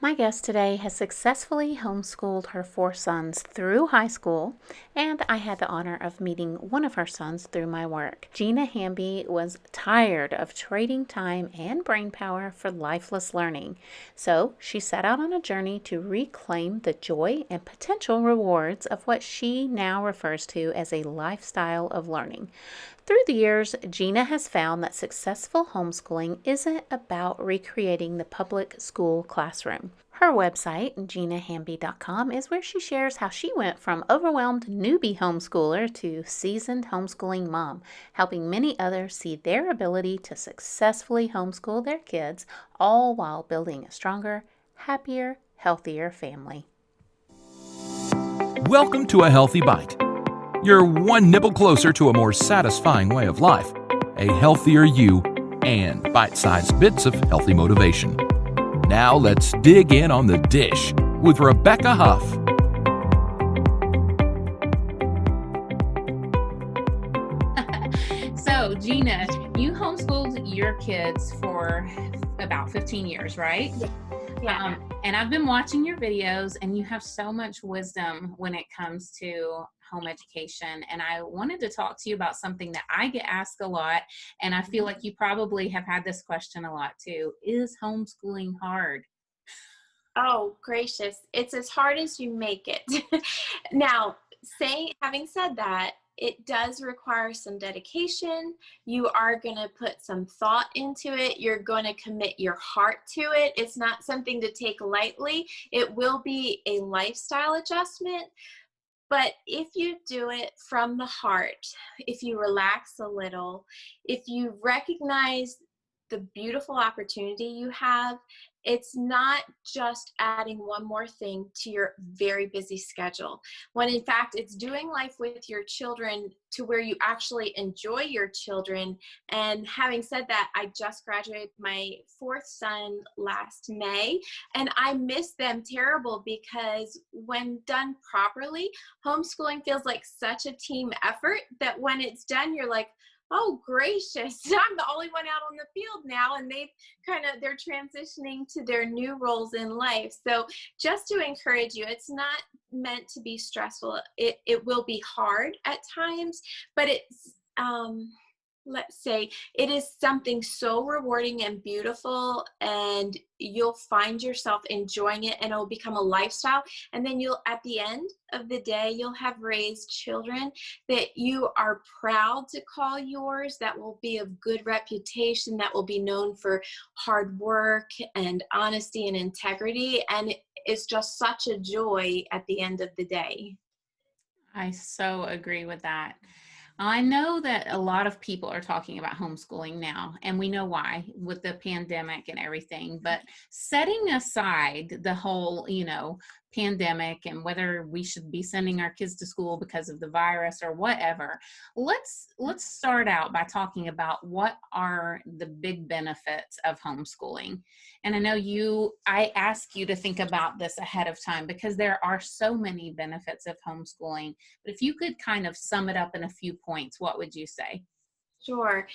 My guest today has successfully homeschooled her four sons through high school, and I had the honor of meeting one of her sons through my work. Gina Hamby was tired of trading time and brain power for lifeless learning, so she set out on a journey to reclaim the joy and potential rewards of what she now refers to as a lifestyle of learning. Through the years, Gina has found that successful homeschooling isn't about recreating the public school classroom. Her website, ginahamby.com, is where she shares how she went from overwhelmed newbie homeschooler to seasoned homeschooling mom, helping many others see their ability to successfully homeschool their kids, all while building a stronger, happier, healthier family. Welcome to A Healthy Bite. You're one nibble closer to a more satisfying way of life, a healthier you, and bite-sized bits of healthy motivation. Now let's dig in on the dish with Rebecca Huff. So, Gina, you homeschooled your kids for about 15 years, right? Yeah. And I've been watching your videos, and you have so much wisdom when it comes to home education. And I wanted to talk to you about something that I get asked a lot, and I feel like you probably have had this question a lot too. Is homeschooling hard? Oh, gracious. It's as hard as you make it. Now, having said that, it does require some dedication. You are going to put some thought into it. You're going to commit your heart to it. It's not something to take lightly. It will be a lifestyle adjustment. But if you do it from the heart, if you relax a little, if you recognize the beautiful opportunity you have, it's not just adding one more thing to your very busy schedule, when in fact it's doing life with your children to where you actually enjoy your children. And having said that, I just graduated my fourth son last May, and I miss them terrible because when done properly, homeschooling feels like such a team effort that when it's done, you're like, oh gracious, I'm the only one out on the field now, and they're transitioning to their new roles in life. So just to encourage you, it's not meant to be stressful. It will be hard at times, but it's let's say it is something so rewarding and beautiful, and you'll find yourself enjoying it, and it'll become a lifestyle. And then at the end of the day, you'll have raised children that you are proud to call yours, that will be of good reputation, that will be known for hard work and honesty and integrity. And it's just such a joy at the end of the day. I so agree with that. I know that a lot of people are talking about homeschooling now, and we know why with the pandemic and everything. But setting aside the whole, pandemic and whether we should be sending our kids to school because of the virus or whatever, let's start out by talking about what are the big benefits of homeschooling. And I know I ask you to think about this ahead of time because there are so many benefits of homeschooling. But if you could kind of sum it up in a few points, what would you say? Sure.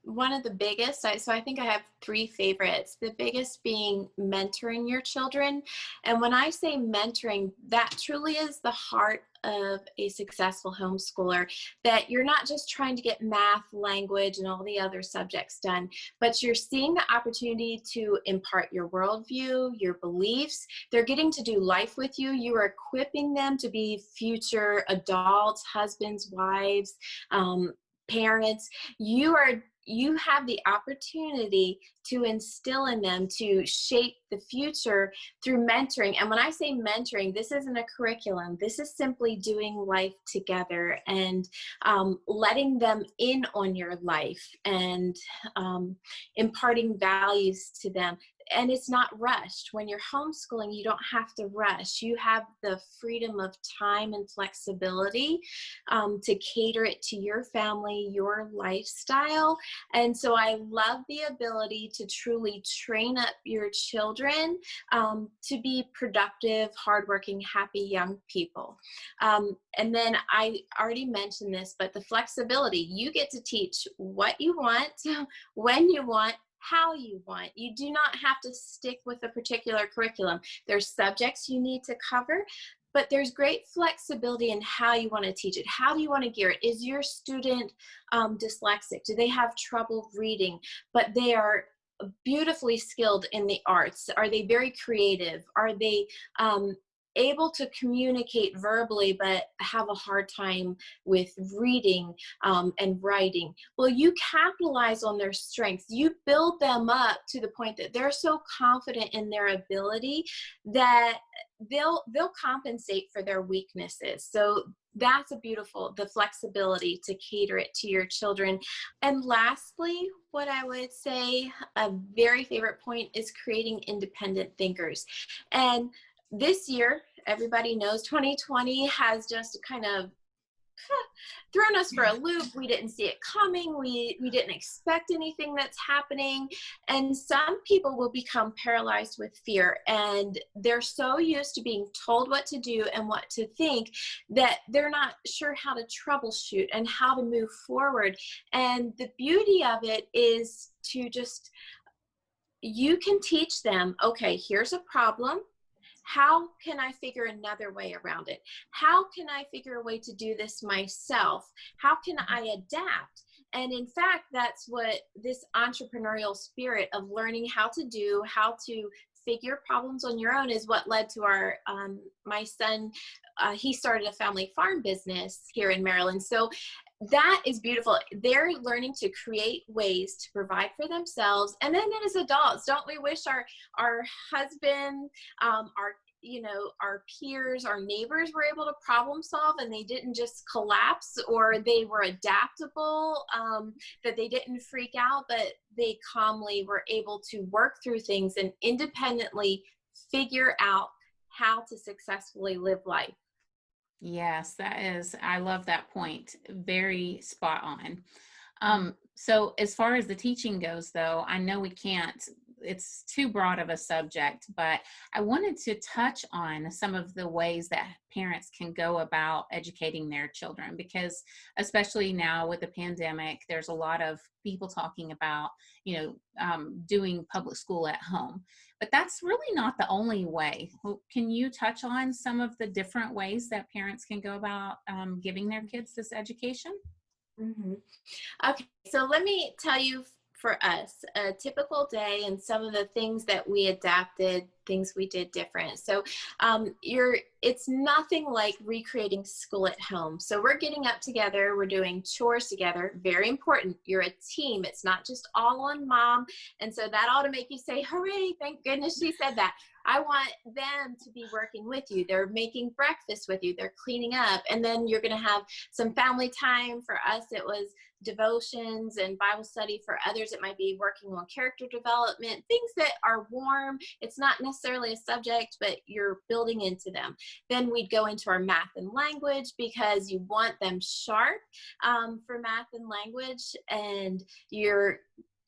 One of the biggest, so I think I have three favorites. The biggest being mentoring your children. And when I say mentoring, that truly is the heart of a successful homeschooler, that you're not just trying to get math, language, and all the other subjects done, but you're seeing the opportunity to impart your worldview, your beliefs. They're getting to do life with you. You are equipping them to be future adults, husbands, wives, parents. You have the opportunity to instill in them, to shape the future through mentoring. And when I say mentoring, this isn't a curriculum. This is simply doing life together and letting them in on your life and imparting values to them. And it's not rushed. When you're homeschooling, you don't have to rush. You have the freedom of time and flexibility to cater it to your family, your lifestyle. And so I love the ability to truly train up your children to be productive, hardworking, happy young people. And then I already mentioned this, but the flexibility, you get to teach what you want, when you want, how you want. You do not have to stick with a particular curriculum. There's subjects you need to cover, but there's great flexibility in how you want to teach it. How do you want to gear it? Is your student dyslexic? Do they have trouble reading, but they are beautifully skilled in the arts? Are they very creative? Are they able to communicate verbally but have a hard time with reading and writing? Well, you capitalize on their strengths. You build them up to the point that they're so confident in their ability that they'll compensate for their weaknesses. So that's a beautiful, the flexibility to cater it to your children. And lastly, what I would say, a very favorite point, is creating independent thinkers. And this year, everybody knows 2020 has just kind of thrown us for a loop. We didn't see it coming. We didn't expect anything that's happening. And some people will become paralyzed with fear, and they're so used to being told what to do and what to think that they're not sure how to troubleshoot and how to move forward. And the beauty of it is to just, you can teach them, okay, here's a problem. How can I figure another way around it? How can I figure a way to do this myself? How can I adapt? And in fact, that's what this entrepreneurial spirit of learning how to figure problems on your own is what led to our, my son, he started a family farm business here in Maryland. So that is beautiful. They're learning to create ways to provide for themselves. And then as adults, don't we wish our husband, our peers, our neighbors were able to problem solve, and they didn't just collapse, or they were adaptable, that they didn't freak out, but they calmly were able to work through things and independently figure out how to successfully live life. Yes, I love that point. Very spot on. So as far as the teaching goes, though, I know it's too broad of a subject, but I wanted to touch on some of the ways that parents can go about educating their children, because especially now with the pandemic, there's a lot of people talking about, doing public school at home, but that's really not the only way. Can you touch on some of the different ways that parents can go about giving their kids this education? Mm-hmm. Okay, so let me tell you, for us, a typical day and some of the things that we adapted, things we did different. So it's nothing like recreating school at home. So we're getting up together, we're doing chores together, very important. You're a team. It's not just all on mom. And so that ought to make you say, hooray, thank goodness she said that. I want them to be working with you. They're making breakfast with you. They're cleaning up. And then you're going to have some family time. For us, it was devotions and Bible study. For others, it might be working on character development, things that are warm. It's not necessarily a subject, but you're building into them. Then we'd go into our math and language, because you want them sharp for math and language, and you're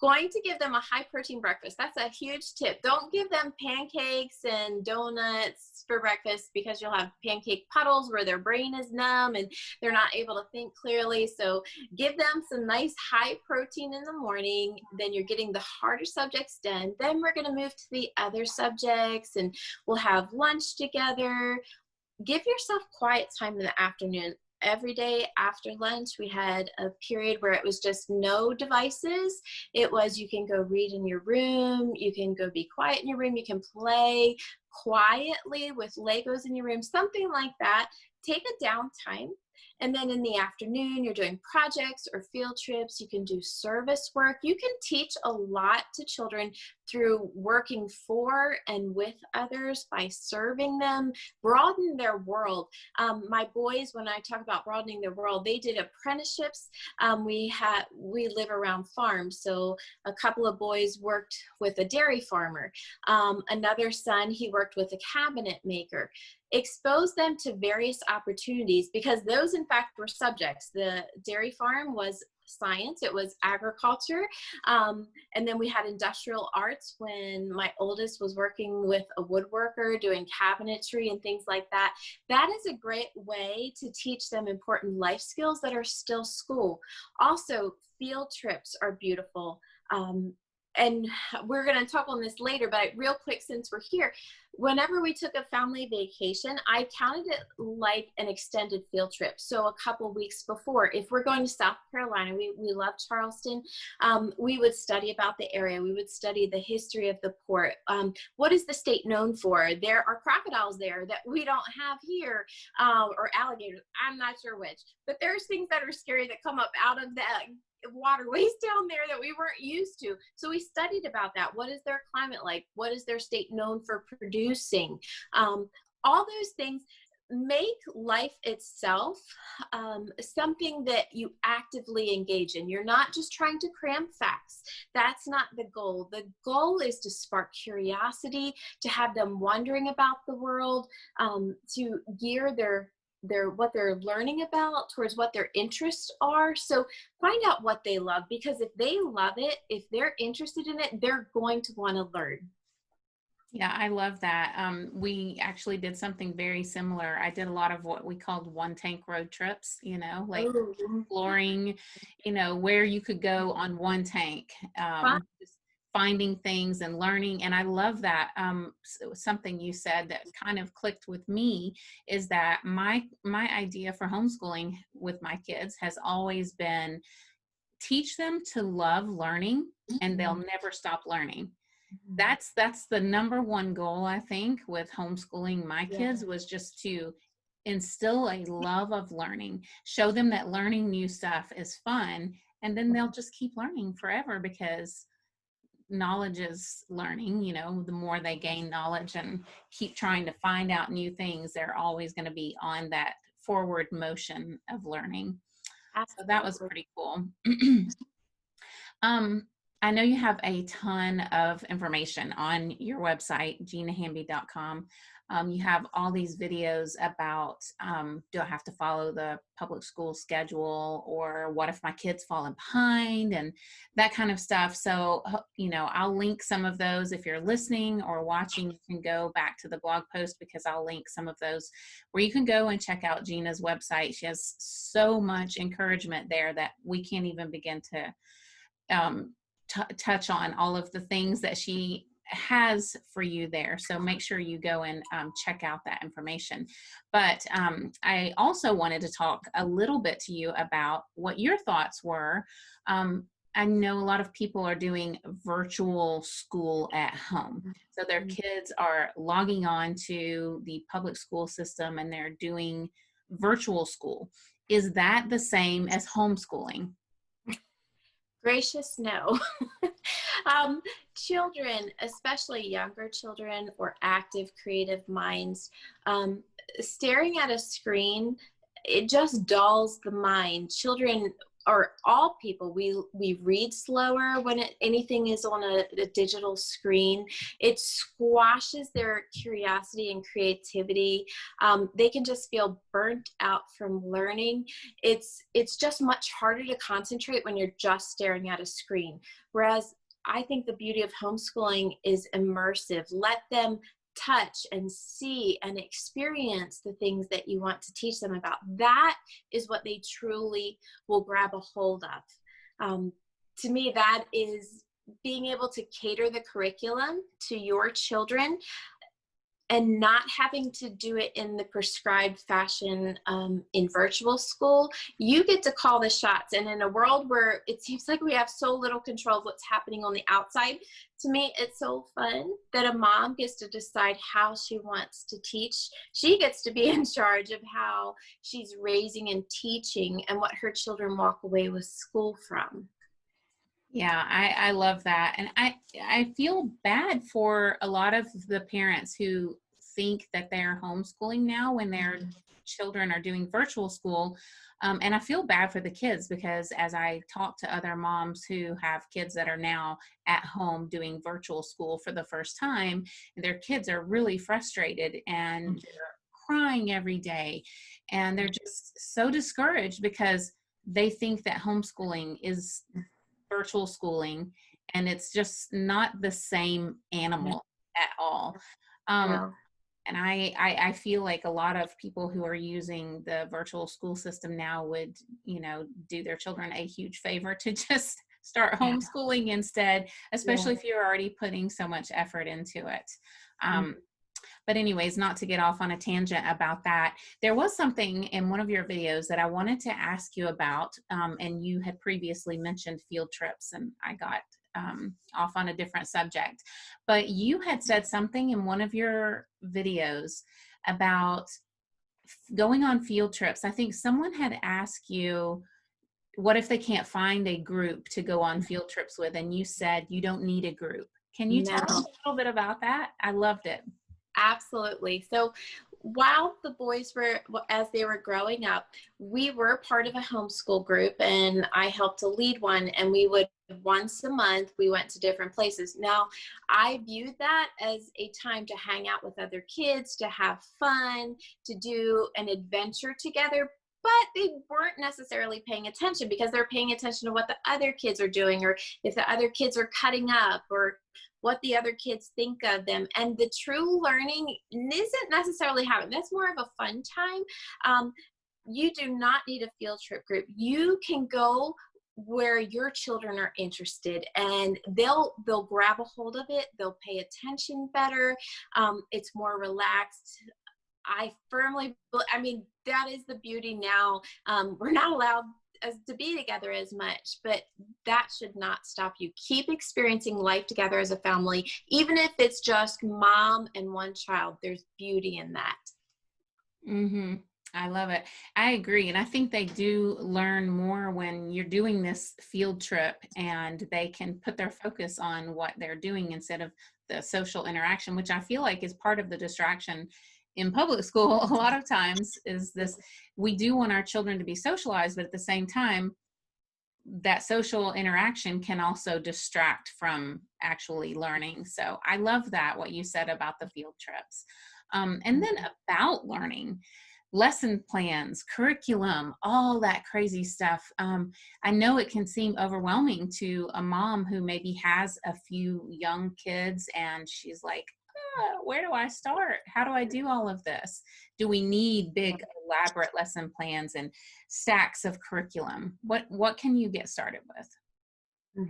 going to give them a high protein breakfast. That's a huge tip. Don't give them pancakes and donuts for breakfast, because you'll have pancake puddles where their brain is numb and they're not able to think clearly. So give them some nice high protein in the morning. Then you're getting the harder subjects done. Then we're going to move to the other subjects, and we'll have lunch together. Give yourself quiet time in the afternoon. Every day after lunch, we had a period where it was just no devices. It was, you can go read in your room, you can go be quiet in your room, you can play quietly with Legos in your room, something like that. Take a downtime. And then in the afternoon, you're doing projects or field trips. You can do service work. You can teach a lot to children through working for and with others by serving them, broaden their world. My boys, when I talk about broadening their world, they did apprenticeships. We live around farms. So a couple of boys worked with a dairy farmer. Another son, he worked with a cabinet maker. Expose them to various opportunities, because those in fact were subjects. The dairy farm was science, it was agriculture, and then we had industrial arts when my oldest was working with a woodworker doing cabinetry and things like that. That is a great way to teach them important life skills that are still school. Also, field trips are beautiful. and we're going to talk on this later, but real quick, since we're here, whenever we took a family vacation, I counted it like an extended field trip. So a couple weeks before, if we're going to South Carolina, we love Charleston, we would study about the area. We would study the history of the port. What is the state known for? There are crocodiles there that we don't have here, or alligators. I'm not sure which, but there's things that are scary that come up out of the waterways down there that we weren't used to. So we studied about that. What is their climate like? What is their state known for producing? All those things make life itself something that you actively engage in. You're not just trying to cram facts. That's not the goal. The goal is to spark curiosity, to have them wondering about the world, to gear their what they're learning about towards what their interests are. So find out what they love, because if they love it, if they're interested in it, they're going to want to learn. Yeah, I love that. We actually did something very similar. I did a lot of what we called one tank road trips, like Oh, exploring, where you could go on one tank, just finding things and learning. And I love that. Something you said that kind of clicked with me is that my idea for homeschooling with my kids has always been teach them to love learning, and they'll never stop learning. That's the number one goal, I think, with homeschooling my kids, was just to instill a love of learning, show them that learning new stuff is fun, and then they'll just keep learning forever, because knowledge is learning. The more they gain knowledge and keep trying to find out new things, they're always going to be on that forward motion of learning. So that was pretty cool. I know you have a ton of information on your website, ginahamby.com. You have all these videos about, do I have to follow the public school schedule, or what if my kid's falling behind, and that kind of stuff. So, I'll link some of those. If you're listening or watching, you can go back to the blog post, because I'll link some of those where you can go and check out Gina's website. She has so much encouragement there that we can't even begin to touch on all of the things that she has for you there. So make sure you go and check out that information. But I also wanted to talk a little bit to you about what your thoughts were. I know a lot of people are doing virtual school at home. So their kids are logging on to the public school system and they're doing virtual school. Is that the same as homeschooling? Gracious, no. Children, especially younger children or active creative minds, staring at a screen, it just dulls the mind. Children, or all people, we read slower when anything is on a digital screen. It squashes their curiosity and creativity. They can just feel burnt out from learning. It's just much harder to concentrate when you're just staring at a screen. Whereas I think the beauty of homeschooling is immersive. Let them touch and see and experience the things that you want to teach them about. That is what they truly will grab a hold of. To me, that is being able to cater the curriculum to your children and not having to do it in the prescribed fashion in virtual school. You get to call the shots. And in a world where it seems like we have so little control of what's happening on the outside, to me, it's so fun that a mom gets to decide how she wants to teach. She gets to be in charge of how she's raising and teaching and what her children walk away with school from. Yeah, I love that. And I feel bad for a lot of the parents who think that they're homeschooling now when their children are doing virtual school. And I feel bad for the kids, because as I talk to other moms who have kids that are now at home doing virtual school for the first time, their kids are really frustrated and they're crying every day. And they're just so discouraged because they think that homeschooling is virtual schooling, and it's just not the same animal at all. No. And I feel like a lot of people who are using the virtual school system now would, do their children a huge favor to just start homeschooling instead, especially if you're already putting so much effort into it. But anyways, not to get off on a tangent about that, there was something in one of your videos that I wanted to ask you about, and you had previously mentioned field trips, and I got off on a different subject. But you had said something in one of your videos about going on field trips. I think someone had asked you, what if they can't find a group to go on field trips with? And you said you don't need a group. Can you tell us a little bit about that? I loved it. Absolutely. So while the boys were, as they were growing up, we were part of a homeschool group, and I helped to lead one, and we would once a month, we went to different places. Now, I viewed that as a time to hang out with other kids, to have fun, to do an adventure together, but they weren't necessarily paying attention because they're paying attention to what the other kids are doing, or if the other kids are cutting up, or what the other kids think of them. And the true learning isn't necessarily happening. That's more of a fun time. You do not need a field trip group. You can go where your children are interested, and they'll grab a hold of it. They'll pay attention better. It's more relaxed. I mean, that is the beauty now. We're not allowed to be together as much, but that should not stop you. Keep experiencing life together as a family, even if it's just mom and one child. There's beauty in that. I love it. I agree. And I think they do learn more when you're doing this field trip, and they can put their focus on what they're doing instead of the social interaction, which I feel like is part of the distraction in public school a lot of times. Is this, we do want our children to be socialized, but at the same time, that social interaction can also distract from actually learning. So I love that, what you said about the field trips. And then about learning, lesson plans, curriculum, all that crazy stuff. I know it can seem overwhelming to a mom who maybe has a few young kids, and she's like, where do I start? How do I do all of this? Do we need big, elaborate lesson plans and stacks of curriculum? What can you get started with?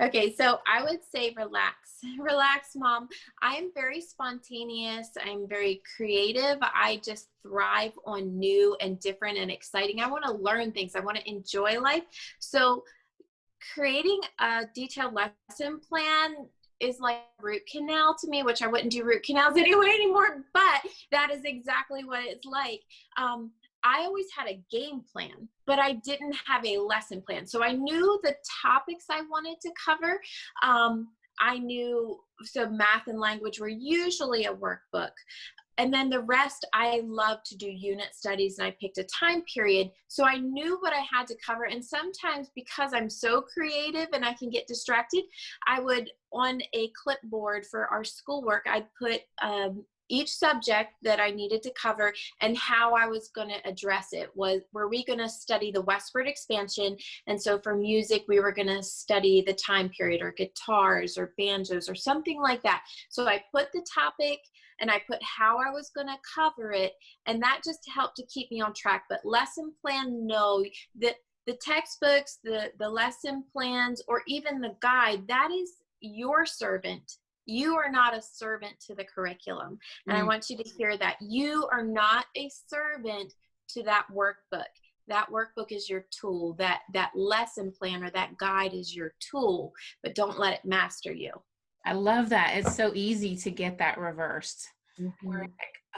Okay, so I would say relax, mom. I am very spontaneous. I'm very creative. I just thrive on new and different and exciting. I want to learn things. I want to enjoy life. So creating a detailed lesson plan is like root canal to me, which I wouldn't do root canals anymore, but that is exactly what it's like. I always had a game plan, but I didn't have a lesson plan. So I knew the topics I wanted to cover. I knew, so math and language were usually a workbook. And then the rest, I love to do unit studies, and I picked a time period. So I knew what I had to cover. And sometimes, because I'm so creative and I can get distracted, I would, on a clipboard for our schoolwork, I'd put each subject that I needed to cover and how I was going to address it. Were we going to study the westward expansion? And so for music, we were going to study the time period, or guitars or banjos or something like that. So I put the topic and I put how I was going to cover it, and that just helped to keep me on track. But lesson plan, no. The textbooks, the lesson plans, or even the guide, that is your servant. You are not a servant to the curriculum. And I want you to hear that. You are not a servant to that workbook. That workbook is your tool. That lesson plan or that guide is your tool, but don't let it master you. I love that. It's so easy to get that reversed. We're like,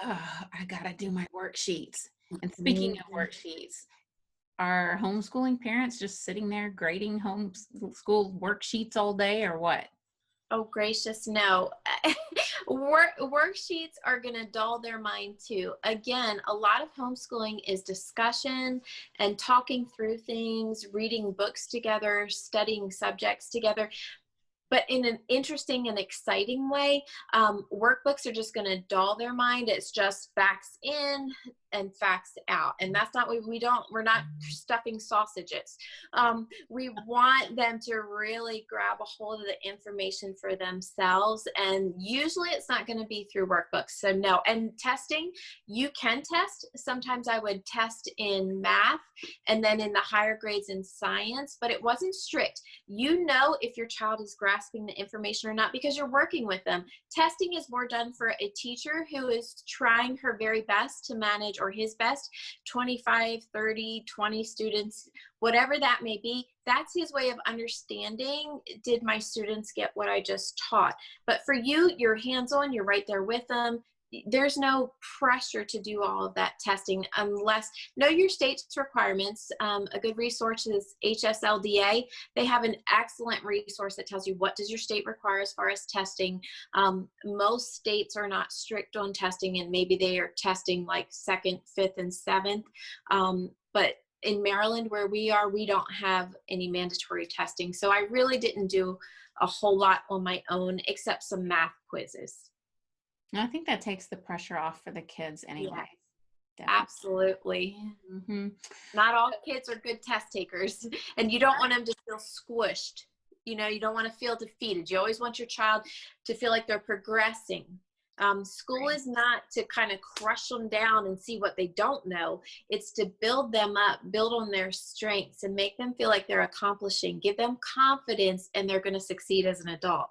oh, I got to do my worksheets. And speaking of worksheets, are homeschooling parents just sitting there grading homeschool worksheets all day, or what? Oh, gracious, no. Worksheets are going to dull their mind too. Again, a lot of homeschooling is discussion and talking through things, reading books together, studying subjects together. But in an interesting and exciting way, workbooks are just going to dull their mind. It's just facts in and facts out. And that's not what we're not stuffing sausages. We want them to really grab a hold of the information for themselves. And usually it's not going to be through workbooks. So no, and testing, you can test. Sometimes I would test in math and then in the higher grades in science, but it wasn't strict. You know if your child is grasping the information or not because you're working with them. Testing is more done for a teacher who is trying her very best to manage, or his best, 25, 30, 20 students, whatever that may be. That's his way of understanding, did my students get what I just taught? But for you, you're hands-on, you're right there with them. There's no pressure to do all of that testing unless, know your state's requirements. A good resource is HSLDA. They have an excellent resource that tells you what does your state require as far as testing. Most states are not strict on testing, and maybe they are testing like 2nd, 5th, and 7th. But in Maryland, where we are, we don't have any mandatory testing. So I really didn't do a whole lot on my own except some math quizzes. I think that takes the pressure off for the kids anyway. Yeah, absolutely. Mm-hmm. Not all kids are good test takers, and you don't want them to feel squished. You know, you don't want to feel defeated. You always want your child to feel like they're progressing. School is not to kind of crush them down and see what they don't know. It's to build them up, build on their strengths, and make them feel like they're accomplishing, give them confidence, and they're going to succeed as an adult.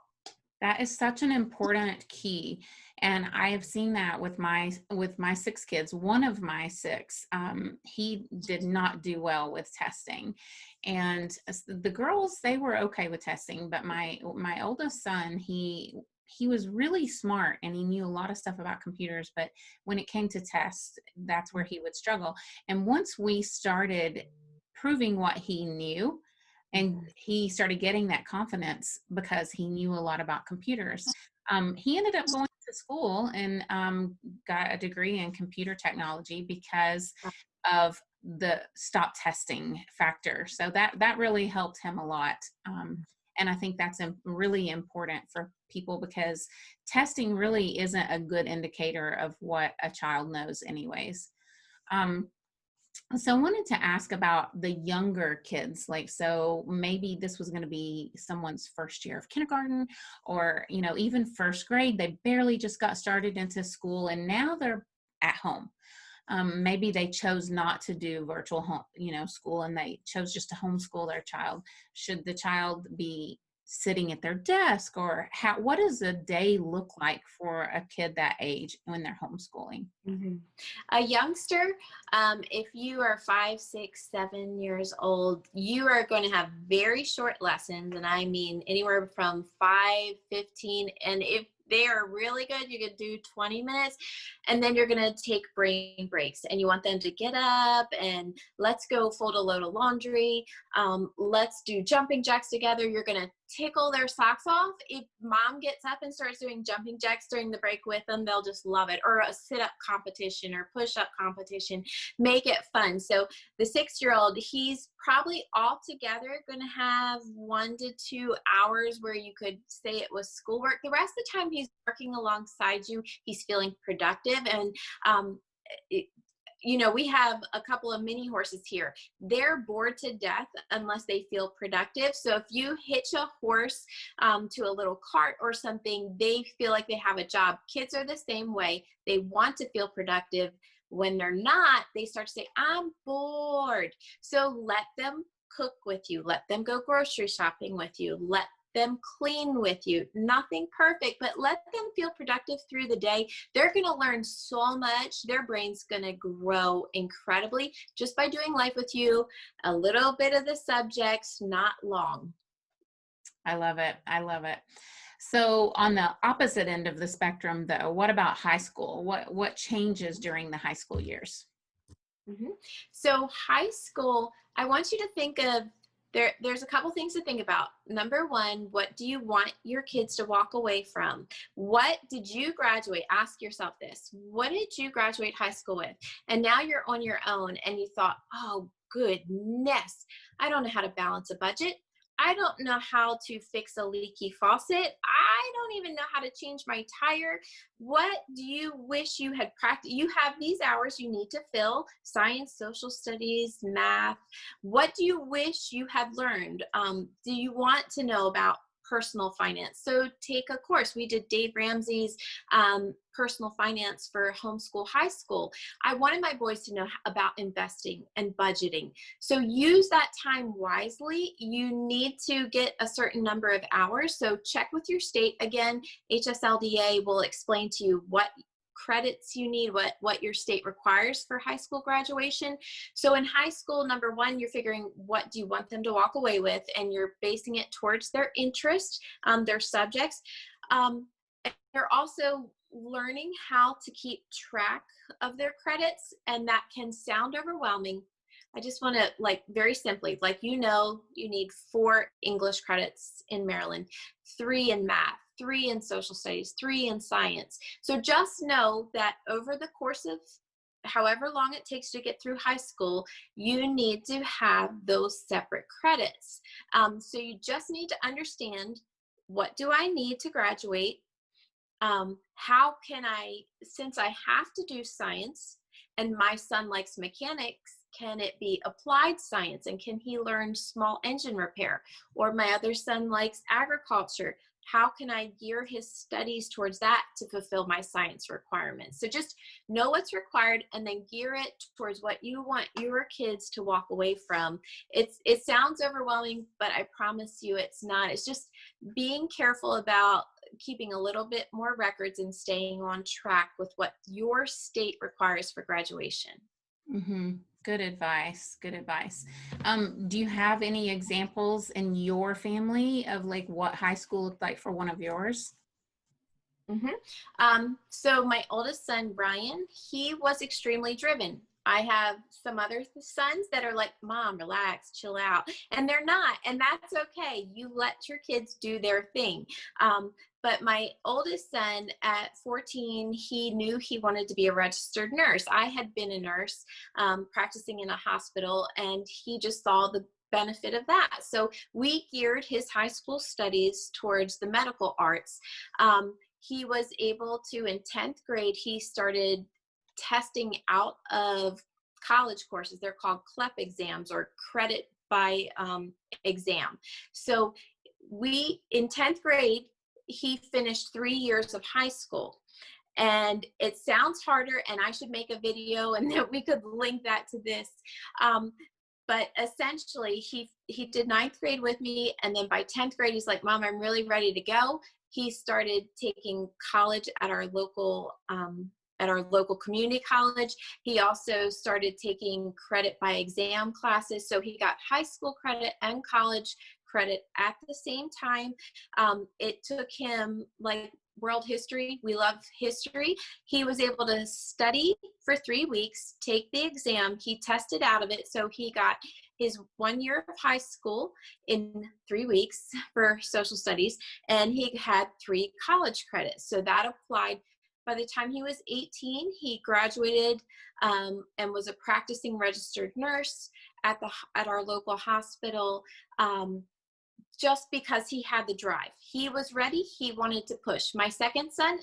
That is such an important key. And I have seen that with my 6 kids. One of my 6, he did not do well with testing. And the girls, they were okay with testing. But my oldest son, he was really smart and he knew a lot of stuff about computers. But when it came to tests, that's where he would struggle. And once we started proving what he knew, and he started getting that confidence because he knew a lot about computers. He ended up going to school and got a degree in computer technology because of the stop testing factor. So that really helped him a lot. And I think that's really important for people because testing really isn't a good indicator of what a child knows anyways. So I wanted to ask about the younger kids, so maybe this was going to be someone's first year of kindergarten or, even first grade. They barely just got started into school and now they're at home. Maybe they chose not to do virtual home, school, and they chose just to homeschool their child. Should the child be sitting at their desk, or what does a day look like for a kid that age when they're homeschooling? Mm-hmm. A youngster, if you are 5, 6, 7 years old, you are going to have very short lessons. And I mean, anywhere from 5, 15. And if they are really good, you could do 20 minutes, and then you're going to take brain breaks, and you want them to get up and let's go fold a load of laundry. Let's do jumping jacks together. You're going to tickle their socks off. If mom gets up and starts doing jumping jacks during the break with them, they'll just love it. Or a sit-up competition or push-up competition. Make it fun. So the 6-year-old, he's probably altogether going to have 1 to 2 hours where you could say it was schoolwork. The rest of the time he's working alongside you. He's feeling productive. And we have a couple of mini horses here. They're bored to death unless they feel productive. So if you hitch a horse to a little cart or something, they feel like they have a job. Kids are the same way. They want to feel productive. When they're not, they start to say, I'm bored. So let them cook with you. Let them go grocery shopping with you. Let them clean with you. Nothing perfect, but let them feel productive through the day. They're going to learn so much. Their brain's going to grow incredibly just by doing life with you. A little bit of the subjects, not long. I love it. I love it. So on the opposite end of the spectrum, though, what about high school? What changes during the high school years? Mm-hmm. So high school, I want you to think of there's a couple things to think about. Number one, what do you want your kids to walk away from? What did you graduate? Ask yourself this. What did you graduate high school with? And now you're on your own and you thought, oh, goodness, I don't know how to balance a budget. I don't know how to fix a leaky faucet. I don't even know how to change my tire. What do you wish you had practiced? You have these hours you need to fill: science, social studies, math. What do you wish you had learned? Do you want to know about personal finance? So take a course. We did Dave Ramsey's personal finance for homeschool high school. I wanted my boys to know about investing and budgeting. So use that time wisely. You need to get a certain number of hours. So check with your state. Again, HSLDA will explain to you what credits you need, what your state requires for high school graduation. So in high school, number one, you're figuring what do you want them to walk away with, and you're basing it towards their interest, their subjects. They're also learning how to keep track of their credits, and that can sound overwhelming. I just want to, like, very simply, like, you need 4 English credits in Maryland, 3 in math, 3 in social studies, 3 in science. So just know that over the course of however long it takes to get through high school, you need to have those separate credits. So you just need to understand, what do I need to graduate? How can I, since I have to do science and my son likes mechanics, can it be applied science, and can he learn small engine repair? Or my other son likes agriculture. How can I gear his studies towards that to fulfill my science requirements? So just know what's required and then gear it towards what you want your kids to walk away from. It sounds overwhelming, but I promise you it's not. It's just being careful about keeping a little bit more records and staying on track with what your state requires for graduation. Mm-hmm. Good advice. Good advice. Do you have any examples in your family of like what high school looked like for one of yours? So my oldest son, Brian, he was extremely driven. I have some other sons that are like, Mom, relax, chill out. And they're not. And that's okay. You let your kids do their thing. But my oldest son at 14, he knew he wanted to be a registered nurse. I had been a nurse practicing in a hospital, and he just saw the benefit of that. So we geared his high school studies towards the medical arts. He was able to, in 10th grade, he started testing out of college courses. They're called CLEP exams, or credit by exam. So in 10th grade, he finished 3 years of high school. And it sounds harder, and I should make a video and that we could link that to this. But essentially, he did 9th grade with me, and then by 10th grade, he's like, Mom, I'm really ready to go. He started taking college at our local community college. He also started taking credit by exam classes. So he got high school credit and college credit at the same time. It took him, like, world history. We love history. He was able to study for 3 weeks, take the exam. He tested out of it. So he got his 1 year of high school in 3 weeks for social studies, and he had 3 college credits. So that applied. By the time he was 18, he graduated and was a practicing registered nurse at our local hospital, just because he had the drive. He was ready. He wanted to push. My second son,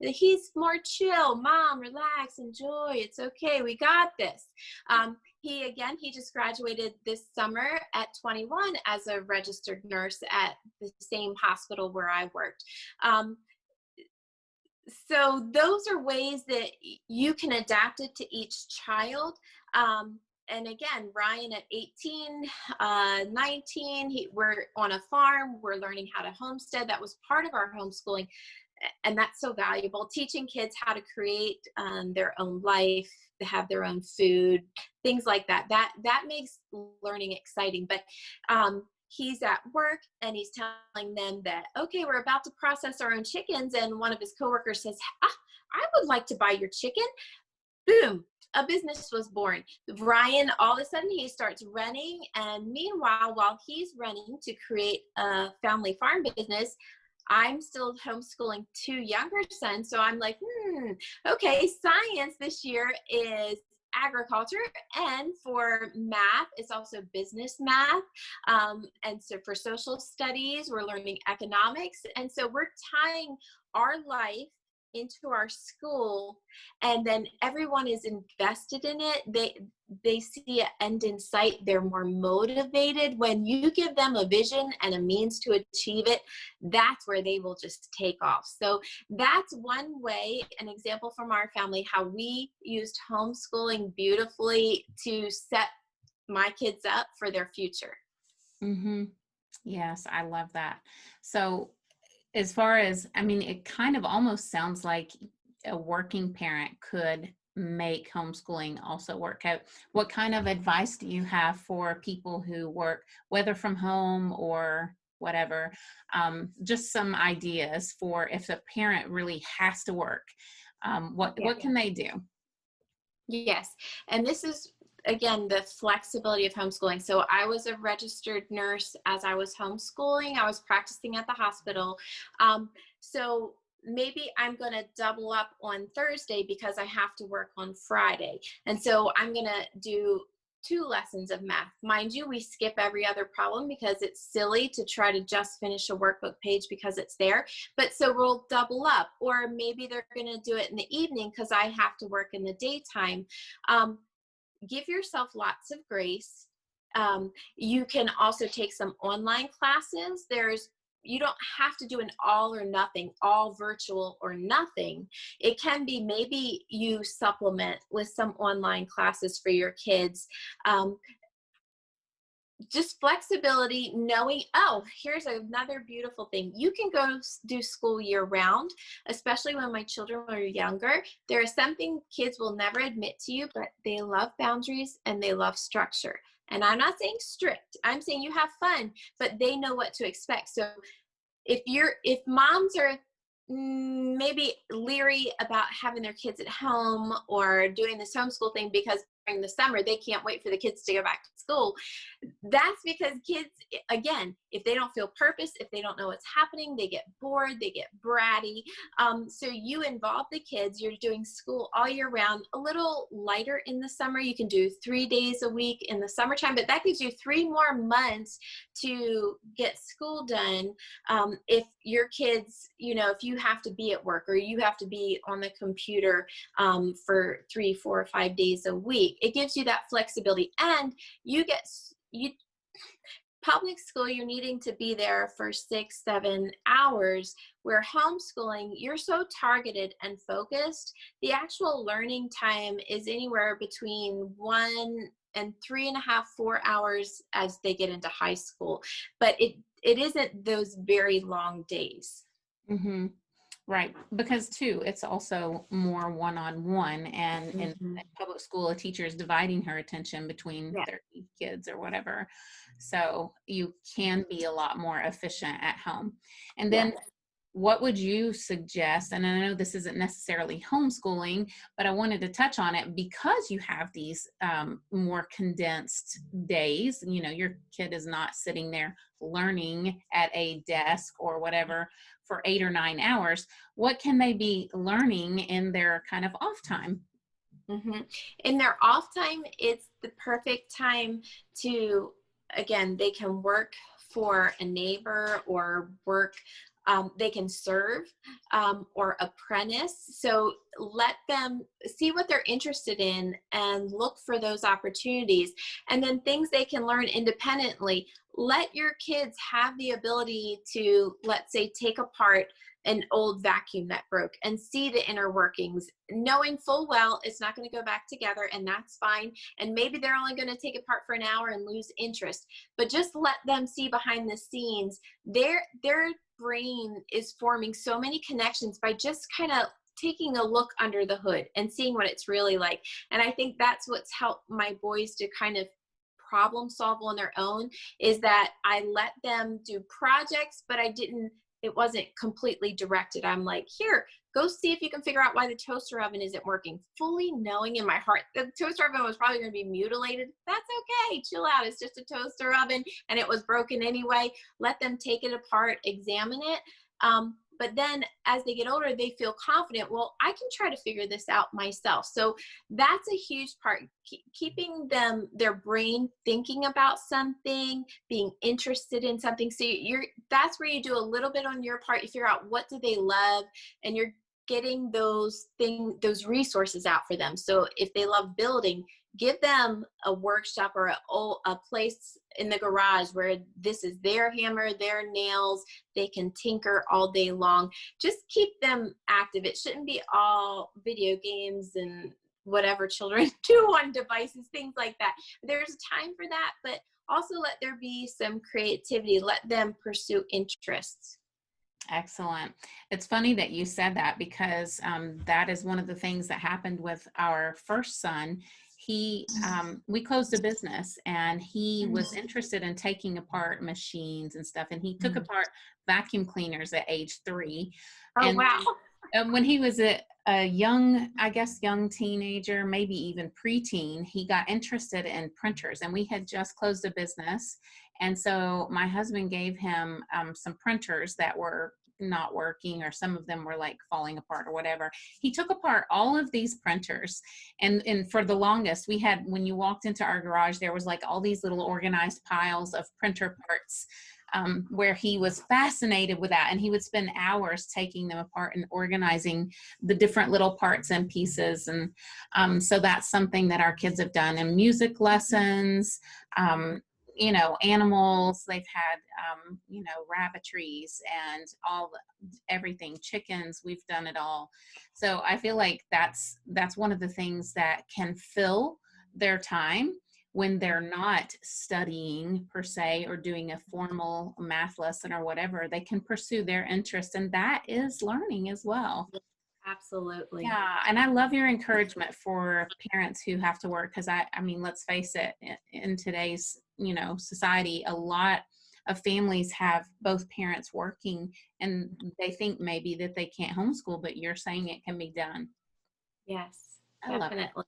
he's more chill. Mom, relax, enjoy. It's okay. We got this. He just graduated this summer at 21 as a registered nurse at the same hospital where I worked. So those are ways that you can adapt it to each child. And again, Ryan at 18, 19, we're on a farm. We're learning how to homestead. That was part of our homeschooling. And that's so valuable. Teaching kids how to create their own life, to have their own food, things like that. That makes learning exciting. But he's at work and he's telling them that, okay, we're about to process our own chickens. And one of his coworkers says, I would like to buy your chicken. Boom, a business was born. Ryan, all of a sudden, he starts running. And meanwhile, while he's running to create a family farm business, I'm still homeschooling 2 younger sons. So I'm like, okay, science this year is agriculture, and for math, it's also business math. And so for social studies, we're learning economics. And so we're tying our life into our school, and then everyone is invested in it. They see an end in sight. They're more motivated. When you give them a vision and a means to achieve it, that's where they will just take off. So that's one way, an example from our family, how we used homeschooling beautifully to set my kids up for their future. Mm-hmm. Yes, I love that. So as far as, I mean, it kind of almost sounds like a working parent could make homeschooling also work out. What kind of advice do you have for people who work, whether from home or whatever? Just some ideas for if a parent really has to work. What can they do? Yes. And this is, again, the flexibility of homeschooling. So I was a registered nurse as I was homeschooling. I was practicing at the hospital. So maybe I'm going to double up on Thursday because I have to work on Friday. And so I'm going to do 2 lessons of math. Mind you, we skip every other problem because it's silly to try to just finish a workbook page because it's there. But so we'll double up, or maybe they're going to do it in the evening because I have to work in the daytime. Give yourself lots of grace. You can also take some online classes. You don't have to do an all or nothing, all virtual or nothing. It can be maybe you supplement with some online classes for your kids. Just flexibility, knowing, oh, here's another beautiful thing. You can go do school year round, especially when my children were younger. There is something kids will never admit to you, but they love boundaries and they love structure. And I'm not saying strict, I'm saying you have fun, but they know what to expect. So if moms are maybe leery about having their kids at home or doing this homeschool thing because during the summer they can't wait for the kids to go back to school, that's because kids, again, if they don't feel purpose, if they don't know what's happening, they get bored, they get bratty. So you involve the kids. You're doing school all year round, a little lighter in the summer. You can do 3 days a week in the summertime, but that gives you 3 more months to get school done. If your kids, if you have to be at work or you have to be on the computer for 3, 4, or 5 days a week, it gives you that flexibility. And public school, you're needing to be there for 6, 7 hours, where homeschooling, you're so targeted and focused. The actual learning time is anywhere between 1 and 3.5, 4 hours as they get into high school. But it isn't those very long days. Mm-hmm. Right, because too, it's also more one-on-one, and in public school, a teacher is dividing her attention between 30 kids or whatever. So you can be a lot more efficient at home. And then what would you suggest? And I know this isn't necessarily homeschooling, but I wanted to touch on it because you have these more condensed days. Your kid is not sitting there learning at a desk or whatever for 8 or 9 hours. What can they be learning in their kind of off time? Mm-hmm. In their off time, it's the perfect time to, again, they can work for a neighbor or work, they can serve or apprentice. So let them see what they're interested in and look for those opportunities. And then things they can learn independently. Let your kids have the ability to, let's say, take apart an old vacuum that broke and see the inner workings, knowing full well it's not going to go back together, and that's fine. And maybe they're only going to take it apart for an hour and lose interest, but just let them see behind the scenes. Their brain is forming so many connections by just kind of taking a look under the hood and seeing what it's really like. And I think that's what's helped my boys to kind of problem solve on their own, is that I let them do projects, but it wasn't completely directed. I'm like, here, go see if you can figure out why the toaster oven isn't working, fully knowing in my heart the toaster oven was probably going to be mutilated. That's okay. Chill out. It's just a toaster oven and it was broken anyway. Let them take it apart, examine it. But then as they get older, they feel confident. Well, I can try to figure this out myself. So that's a huge part, keeping their brain thinking about something, being interested in something. So that's where you do a little bit on your part. You figure out what do they love, and you're getting those resources out for them. So if they love building, give them a workshop or a place in the garage where this is their hammer, their nails, they can tinker all day long. Just keep them active. It shouldn't be all video games and whatever children do on devices, things like that. There's a time for that, but also let there be some creativity. Let them pursue interests. Excellent. It's funny that you said that, because that is one of the things that happened with our first son. We closed a business, and he was interested in taking apart machines and stuff. And he took apart vacuum cleaners at age 3. Oh, wow. And when he was a young teenager, maybe even preteen, he got interested in printers, and we had just closed a business. And so my husband gave him some printers that were not working, or some of them were like falling apart or whatever. He took apart all of these printers, and for the longest, we had, when you walked into our garage, there was like all these little organized piles of printer parts, where he was fascinated with that, and he would spend hours taking them apart and organizing the different little parts and pieces. And so that's something that our kids have done. And music lessons, animals, they've had, rabbitries and everything, chickens, we've done it all. So I feel like that's one of the things that can fill their time when they're not studying per se, or doing a formal math lesson or whatever. They can pursue their interest, and that is learning as well. Absolutely. Yeah. And I love your encouragement for parents who have to work, because I mean, let's face it, in today's, society, a lot of families have both parents working, and they think maybe that they can't homeschool, but you're saying it can be done. Yes, I love it. definitely.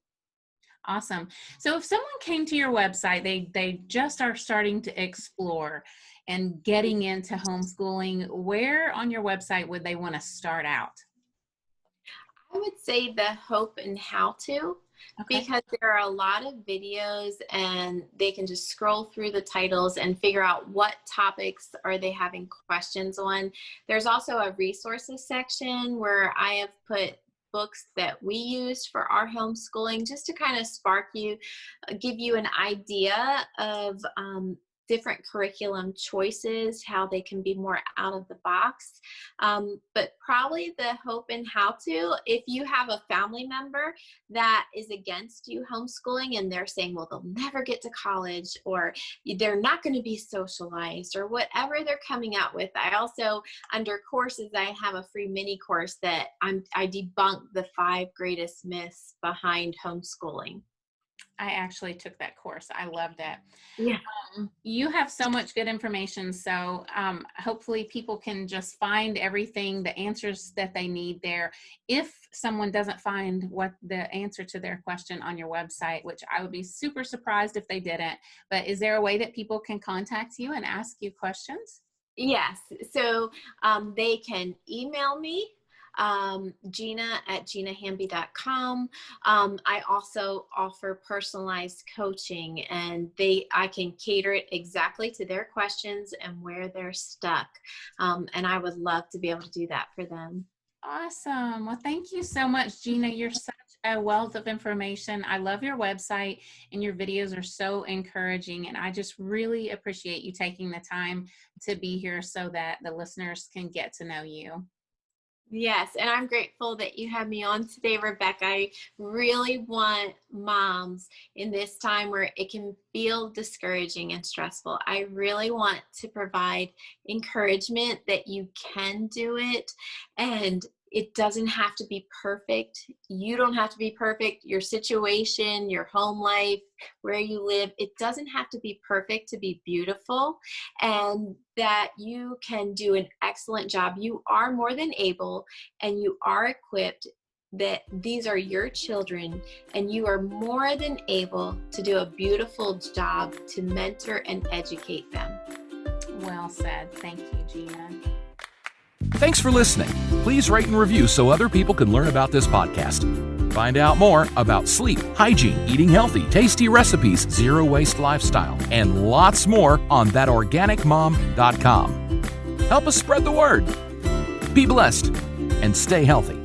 Awesome. So if someone came to your website, they just are starting to explore and getting into homeschooling, where on your website would they want to start out? I would say the hope and how to, because there are a lot of videos, and they can just scroll through the titles and figure out what topics are they having questions on. There's also a resources section where I have put books that we used for our homeschooling, just to kind of give you an idea of different curriculum choices, how they can be more out of the box. But probably the hope and how to, if you have a family member that is against you homeschooling, and they're saying, well, they'll never get to college, or they're not going to be socialized, or whatever they're coming out with. I also, under courses, I have a free mini course that I debunk the 5 greatest myths behind homeschooling. I actually took that course. I loved it. Yeah. You have so much good information. So hopefully people can just find everything, the answers that they need there. If someone doesn't find what the answer to their question on your website, which I would be super surprised if they didn't, but is there a way that people can contact you and ask you questions? Yes. So they can email me, Gina@ginahamby.com. I also offer personalized coaching, and I can cater it exactly to their questions and where they're stuck. And I would love to be able to do that for them. Awesome. Well, thank you so much, Gina. You're such a wealth of information. I love your website, and your videos are so encouraging. And I just really appreciate you taking the time to be here so that the listeners can get to know you. Yes, and I'm grateful that you had me on today, Rebecca. I really want moms in this time where it can feel discouraging and stressful. I really want to provide encouragement that you can do it, and it doesn't have to be perfect. You don't have to be perfect. Your situation, your home life, where you live, it doesn't have to be perfect to be beautiful, and that you can do an excellent job. You are more than able, and you are equipped, that these are your children, and you are more than able to do a beautiful job to mentor and educate them. Well said. Thank you, Gina. Thanks for listening. Please rate and review so other people can learn about this podcast. Find out more about sleep, hygiene, eating healthy, tasty recipes, zero-waste lifestyle, and lots more on thatorganicmom.com. Help us spread the word. Be blessed and stay healthy.